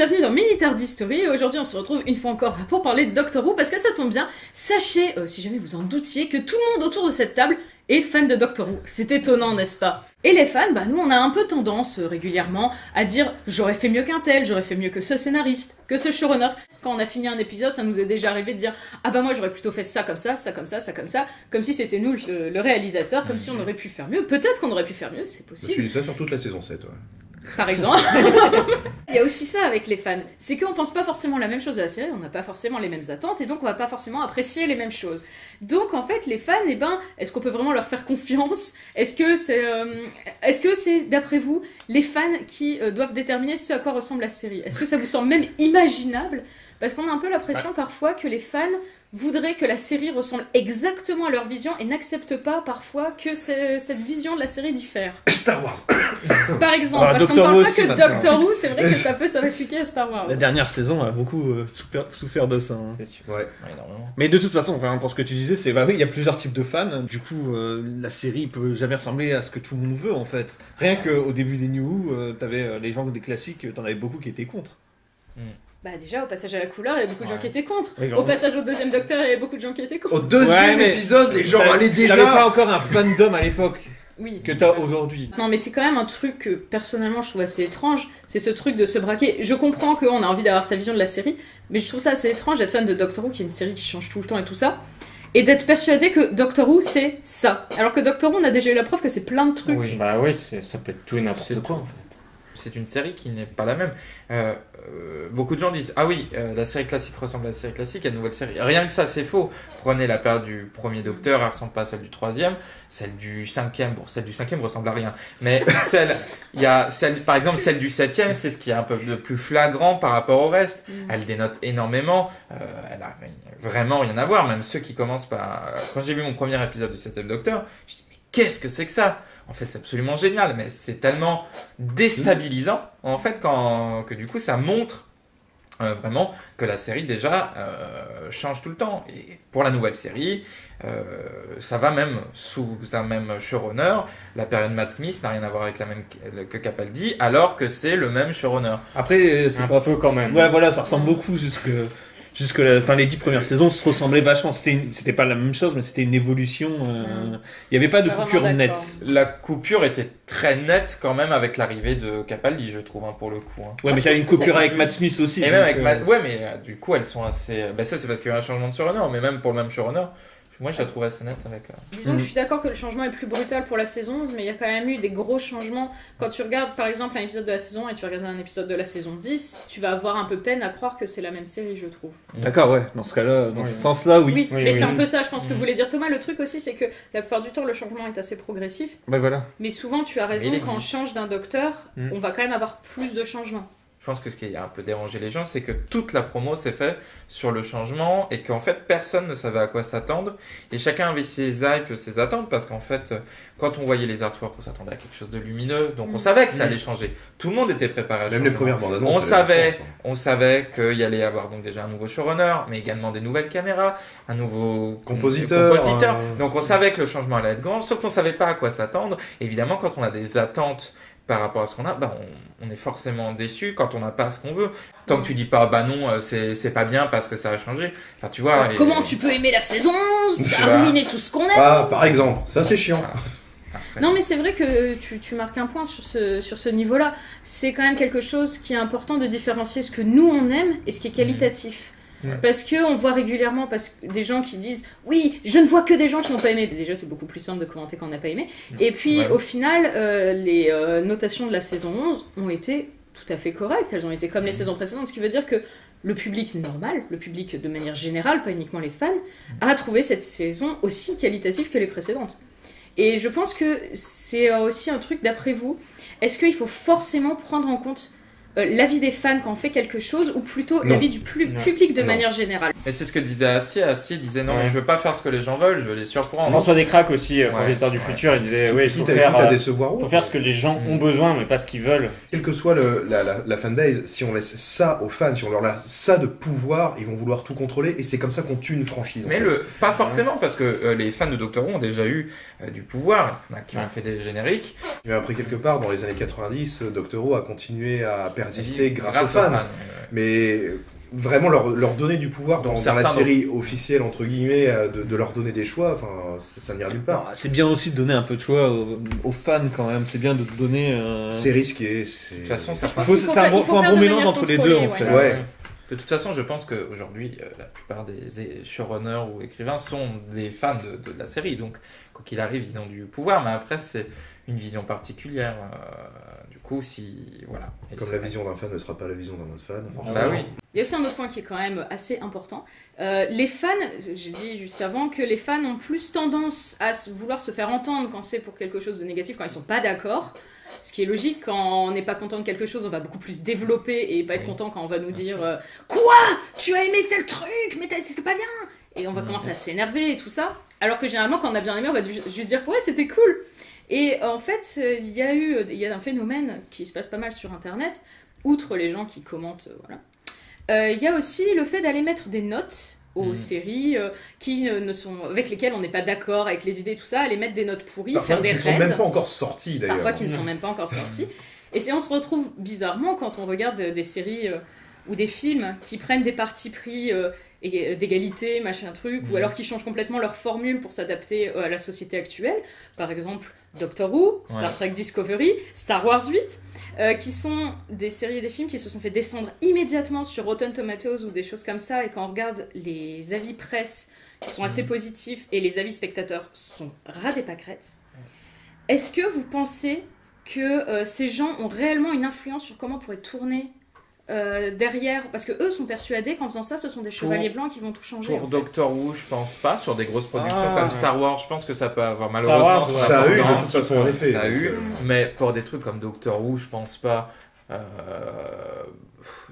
bienvenue dans Mini Tard History. Aujourd'hui, on se retrouve une fois encore pour parler de Doctor Who parce que ça tombe bien. Sachez, si jamais vous en doutiez, que tout le monde autour de cette table est fan de Doctor Who. C'est étonnant, n'est-ce pas? Et les fans, nous on a un peu tendance régulièrement à dire j'aurais fait mieux qu'un tel, j'aurais fait mieux que ce scénariste, que ce showrunner. Quand on a fini un épisode, ça nous est déjà arrivé de dire ah moi j'aurais plutôt fait ça comme ça, ça comme ça, ça comme ça, comme si c'était nous le réalisateur, comme si on aurait pu faire mieux. Peut-être qu'on aurait pu faire mieux, c'est possible. Tu dis ça sur toute la saison 7, ouais. Par exemple. Il y a aussi ça avec les fans, c'est qu'on pense pas forcément la même chose de la série, on n'a pas forcément les mêmes attentes et donc on va pas forcément apprécier les mêmes choses. Donc en fait les fans, est-ce qu'on peut vraiment leur faire confiance? Est-ce que c'est d'après vous les fans qui doivent déterminer ce à quoi ressemble la série? Est-ce que ça vous semble même imaginable? Parce qu'on a un peu l'impression parfois que les fans voudraient que la série ressemble exactement à leur vision et n'acceptent pas parfois que cette vision de la série diffère. Star Wars. Par exemple, parce qu'on ne parle pas que Doctor Who, c'est vrai que ça peut s'appliquer à Star Wars. La dernière saison a beaucoup souffert de ça. Hein. C'est sûr. Ouais. Énormément. Mais de toute façon, pour ce que tu disais, c'est oui, il y a plusieurs types de fans. Du coup, la série peut jamais ressembler à ce que tout le monde veut en fait. Rien qu'au début des New Who, t'avais les gens des classiques, t'en avais beaucoup qui étaient contre. Déjà, au passage à la couleur, il y a beaucoup de gens qui étaient contre. Oui, au passage au deuxième Docteur, il y a beaucoup de gens qui étaient contre. Au deuxième épisode, les gens allaient déjà... T'avais pas encore un fandom à l'époque Oui. que t'as aujourd'hui. Non, mais c'est quand même un truc que, personnellement, je trouve assez étrange. C'est ce truc de se braquer. Je comprends qu'on a envie d'avoir sa vision de la série, mais je trouve ça assez étrange d'être fan de Doctor Who, qui est une série qui change tout le temps et tout ça, et d'être persuadé que Doctor Who, c'est ça. Alors que Doctor Who, on a déjà eu la preuve que c'est plein de trucs. Oui, ça peut être tout et n'importe quoi en fait. C'est une série qui n'est pas la même. Beaucoup de gens disent ah oui, la série classique ressemble à la série classique, à la nouvelle série. Rien que ça, c'est faux. Prenez la période du premier Docteur, elle ressemble pas à celle du troisième, celle du cinquième. Bon, celle du cinquième ressemble à rien. Mais par exemple, celle du septième, c'est ce qui est un peu le plus flagrant par rapport au reste. Elle dénote énormément. Elle a vraiment rien à voir. Même ceux qui commencent par. Quand j'ai vu mon premier épisode du septième Docteur, je dis mais qu'est-ce que c'est que ça? En fait, c'est absolument génial, mais c'est tellement déstabilisant, en fait, que du coup, ça montre vraiment que la série, déjà, change tout le temps. Et pour la nouvelle série, ça va même sous un même showrunner. La période Matt Smith n'a rien à voir avec la même que Capaldi, alors que c'est le même showrunner. Après, c'est Un peu quand même. Ouais, voilà, ça ressemble beaucoup jusque les 10 premières saisons se ressemblaient vachement. C'était pas la même chose, mais c'était une évolution. Il n'y avait pas de coupure nette. La coupure était très nette quand même avec l'arrivée de Capaldi, je trouve, pour le coup. Ouais, mais il y a une coupure avec Matt Smith aussi. Et même avec ouais, mais du coup, elles sont assez. Ça, c'est parce qu'il y a eu un changement de showrunner, mais même pour le même showrunner. Moi, je la trouve assez nette avec... Disons que je suis d'accord que le changement est plus brutal pour la saison 11, mais il y a quand même eu des gros changements. Quand tu regardes, par exemple, un épisode de la saison 1 et tu regardes un épisode de la saison 10, tu vas avoir un peu peine à croire que c'est la même série, je trouve. D'accord, ouais. Dans ce cas-là, dans ce sens-là, oui. Oui, mais c'est un peu ça, je pense que voulait dire Thomas. Le truc aussi, c'est que la plupart du temps, le changement est assez progressif. Ouais, voilà. Mais souvent, tu as raison, quand on change d'un docteur, on va quand même avoir plus de changements. Je pense que ce qui a un peu dérangé les gens, c'est que toute la promo s'est faite sur le changement et qu'en fait personne ne savait à quoi s'attendre et chacun avait ses hypes, ses attentes parce qu'en fait quand on voyait les artworks, on s'attendait à quelque chose de lumineux, donc on savait que ça allait changer. Tout le monde était préparé à changer. Même les premières bandes annonces. On savait qu'il y allait y avoir donc déjà un nouveau showrunner, mais également des nouvelles caméras, un nouveau compositeur. Donc on savait que le changement allait être grand, sauf qu'on savait pas à quoi s'attendre. Évidemment, quand on a des attentes par rapport à ce qu'on a, on est forcément déçu quand on n'a pas ce qu'on veut. Tant que tu dis pas, non, c'est pas bien parce que ça a changé. Enfin, tu vois. Comment tu peux aimer la saison 11, ça a ruiné tout ce qu'on aime. Ah, par exemple, ça c'est chiant. Non, mais c'est vrai que tu marques un point sur ce niveau-là. C'est quand même quelque chose qui est important de différencier ce que nous on aime et ce qui est qualitatif. Parce qu'on voit régulièrement des gens qui disent oui, je ne vois que des gens qui n'ont pas aimé. Déjà, c'est beaucoup plus simple de commenter quand on n'a pas aimé. Et puis, au final, les notations de la saison 11 ont été tout à fait correctes. Elles ont été comme les saisons précédentes, ce qui veut dire que le public normal, le public de manière générale, pas uniquement les fans, a trouvé cette saison aussi qualitative que les précédentes. Et je pense que c'est aussi un truc, d'après vous, est-ce qu'il faut forcément prendre en compte l'avis des fans quand on fait quelque chose ou plutôt l'avis du public de manière générale? Et c'est ce que disait Astier. Astier disait non, mais je veux pas faire ce que les gens veulent, je veux les surprendre. François Descraques aussi, professeur du futur, il disait il faut faire ce que les gens ont besoin, mais pas ce qu'ils veulent. Quelle que soit la fanbase, si on laisse ça aux fans, si on leur laisse ça de pouvoir, ils vont vouloir tout contrôler et c'est comme ça qu'on tue une franchise. Mais pas forcément, parce que les fans de Doctor Who ont déjà eu du pouvoir, qui ont fait des génériques. Mais après, quelque part, dans les années 90, Doctor Who a continué à persister grâce aux fans. Mais vraiment leur donner du pouvoir dans la série officielle, entre guillemets, de leur donner des choix, ça n'ira nulle part. C'est bien aussi de donner un peu de choix aux fans quand même, c'est bien de donner... C'est risqué. De toute façon, ça faut un bon mélange entre les deux, en fait. Ouais. De toute façon, je pense qu'aujourd'hui, la plupart des showrunners ou écrivains sont des fans de la série. Donc, quoi qu'il arrive, ils ont du pouvoir. Mais après, c'est une vision particulière. Du coup, voilà. Comme la vision d'un fan ne sera pas la vision d'un autre fan. Bah oui. Il y a aussi un autre point qui est quand même assez important. Les fans, j'ai dit juste avant que les fans ont plus tendance à vouloir se faire entendre quand c'est pour quelque chose de négatif, quand ils sont pas d'accord. Ce qui est logique, quand on n'est pas content de quelque chose, on va beaucoup plus développer et pas être content quand on va nous dire quoi, tu as aimé tel truc, mais c'est pas bien. Et on va commencer à s'énerver et tout ça. Alors que généralement, quand on a bien aimé, on va juste dire ouais, c'était cool. Et en fait, il y a un phénomène qui se passe pas mal sur Internet, outre les gens qui commentent, voilà. Il y a aussi le fait d'aller mettre des notes aux séries avec lesquelles on n'est pas d'accord avec les idées et tout ça, aller mettre des notes pourries, parfois, faire des raids. Qui ne sont même pas encore sortis d'ailleurs. Parfois qui ne sont même pas encore sortis. Et on se retrouve bizarrement quand on regarde des séries ou des films qui prennent des partis pris d'égalité, machin truc, ou alors qui changent complètement leur formule pour s'adapter à la société actuelle. Par exemple, Doctor Who, Star Trek Discovery, Star Wars 8, qui sont des séries et des films qui se sont fait descendre immédiatement sur Rotten Tomatoes ou des choses comme ça, et quand on regarde les avis presse qui sont assez positifs et les avis spectateurs sont ras des pâquerettes, est-ce que vous pensez que ces gens ont réellement une influence sur comment pourrait tourner derrière, parce que eux sont persuadés qu'en faisant ça, ce sont des chevaliers blancs qui vont tout changer. Pour Doctor Who, je pense pas. Sur des grosses productions comme Star Wars, je pense que ça peut avoir malheureusement. Ça a eu, de toute façon, en effet. Ça a eu, mais pour des trucs comme Doctor Who, je pense pas.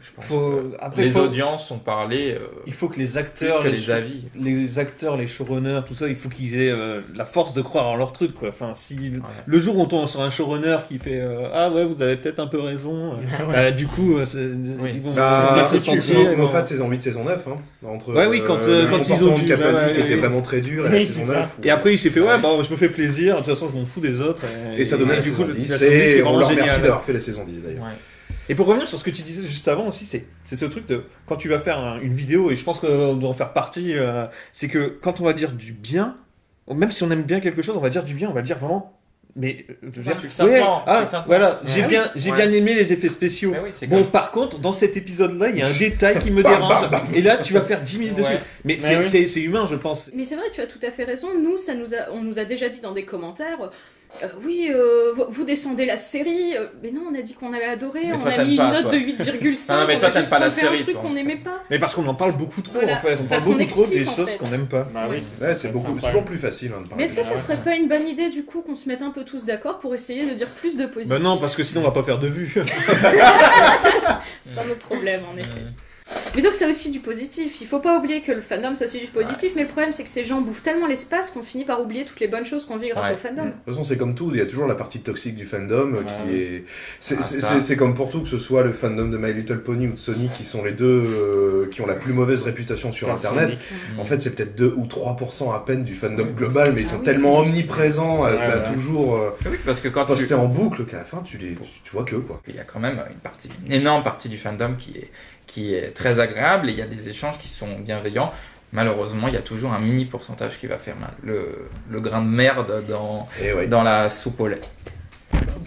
Je pense les audiences ont parlé. Il faut que les acteurs, les acteurs, les showrunners, tout ça, il faut qu'ils aient la force de croire en leur truc, quoi. Enfin, si le jour où on tombe sur un showrunner qui fait ah ouais, vous avez peut-être un peu raison, du coup, ils vont se sentir. Moffat saison 8, saison 9, entre. Quand ils ont du Capaldi qui était vraiment très dur et la saison 9. Et après, il s'est fait je me fais plaisir. De toute façon, je m'en fous des autres. Et ça donnait la saison 10. Et on leur remercie d'avoir fait la saison 10 d'ailleurs. Et pour revenir sur ce que tu disais juste avant aussi, c'est ce truc de quand tu vas faire une vidéo, et je pense qu'on doit en faire partie, c'est que quand on va dire du bien, même si on aime bien quelque chose, on va dire du bien, on va le dire vraiment. Mais j'ai bien aimé les effets spéciaux. Par contre, dans cet épisode-là, il y a un détail qui me dérange. Et là, tu vas faire 10 minutes dessus. Mais c'est humain, je pense. Mais c'est vrai, tu as tout à fait raison. Nous, on nous a déjà dit dans des commentaires. Vous descendez la série, mais non, on a dit qu'on avait adoré, on a mis une note de 8,5. Mais toi, t'aimes pas la série, un truc qu'on n'aimait pas. Mais parce qu'on en parle beaucoup trop, en fait. On parle beaucoup trop des choses qu'on n'aime pas. C'est toujours plus facile. Mais est-ce que ça serait pas une bonne idée, du coup, qu'on se mette un peu tous d'accord pour essayer de dire plus de positif? Bah non, parce que sinon, on va pas faire de vues. C'est un autre problème, en effet. Mais donc c'est aussi du positif, il faut pas oublier que le fandom c'est aussi du positif, mais le problème c'est que ces gens bouffent tellement l'espace qu'on finit par oublier toutes les bonnes choses qu'on vit grâce au fandom. De toute façon c'est comme tout, il y a toujours la partie toxique du fandom qui est... C'est comme pour tout, que ce soit le fandom de My Little Pony ou de Sonic qui sont les deux qui ont la plus mauvaise réputation sur internet. En fait c'est peut-être 2 ou 3% à peine du fandom global, mais ils sont tellement omniprésents, t'as toujours parce que quand posté en boucle qu'à la fin tu vois que quoi. Il y a quand même une énorme partie du fandom qui est très agréable et il y a des échanges qui sont bienveillants. Malheureusement, il y a toujours un mini pourcentage qui va faire mal. Le grain de merde dans la soupe au lait.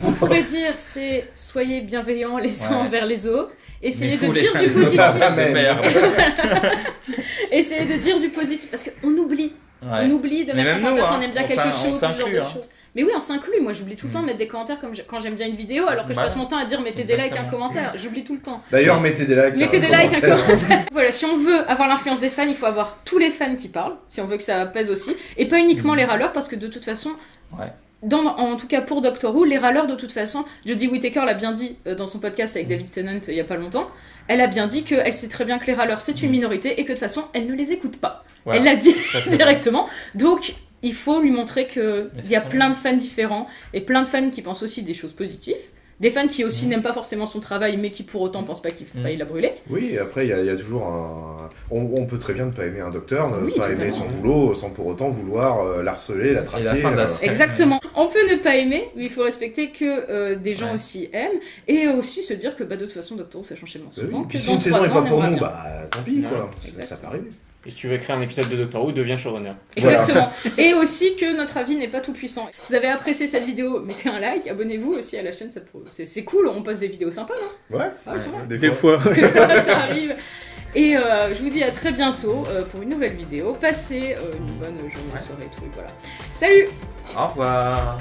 On pourrait dire soyez bienveillants les uns envers les autres. Essayez de dire du positif. Essayez de dire du positif parce qu'on oublie. On oublie de mettre un commentaire quand on aime bien quelque chose, ce genre de choses. Mais oui, on s'inclut. Moi, j'oublie tout le temps de mettre des commentaires quand j'aime bien une vidéo, alors que je passe mon temps à dire mettez des likes, un commentaire. J'oublie tout le temps. D'ailleurs, mettez des likes. Mettez des likes, un commentaire. Voilà, si on veut avoir l'influence des fans, il faut avoir tous les fans qui parlent, si on veut que ça pèse aussi, et pas uniquement les râleurs, parce que de toute façon, en tout cas pour Doctor Who, les râleurs de toute façon, Jodie Whittaker l'a bien dit dans son podcast avec David Tennant il y a pas longtemps. Elle a bien dit qu'elle sait très bien que les râleurs c'est une minorité et que de toute façon elle ne les écoute pas. Voilà. Elle l'a dit directement. Donc il faut lui montrer qu'il y a plein de fans différents et plein de fans qui pensent aussi des choses positives, Des fans qui aussi n'aiment pas forcément son travail, mais qui pour autant pensent pas qu'il faille la brûler. Oui, après, il y a toujours un... On peut très bien ne pas aimer un docteur, ne pas aimer son boulot, sans pour autant vouloir l'harceler, la traquer. Et la fin de la série. Exactement. On peut ne pas aimer, mais il faut respecter que des gens aussi aiment, et aussi se dire que de toute façon, Doctor Who, ça change tellement souvent. Que si une saison n'est pas pour nous, tant pis, quoi. Ça peut arriver. Et si tu veux créer un épisode de Doctor Who, deviens showrunner. Exactement. Voilà. Et aussi que notre avis n'est pas tout puissant. Si vous avez apprécié cette vidéo, mettez un like, abonnez-vous aussi à la chaîne. C'est cool, on poste des vidéos sympas, non? Ouais, des fois. Ça arrive. Et je vous dis à très bientôt pour une nouvelle vidéo. Passez une bonne journée, soirée et tout. Et voilà. Salut! Au revoir!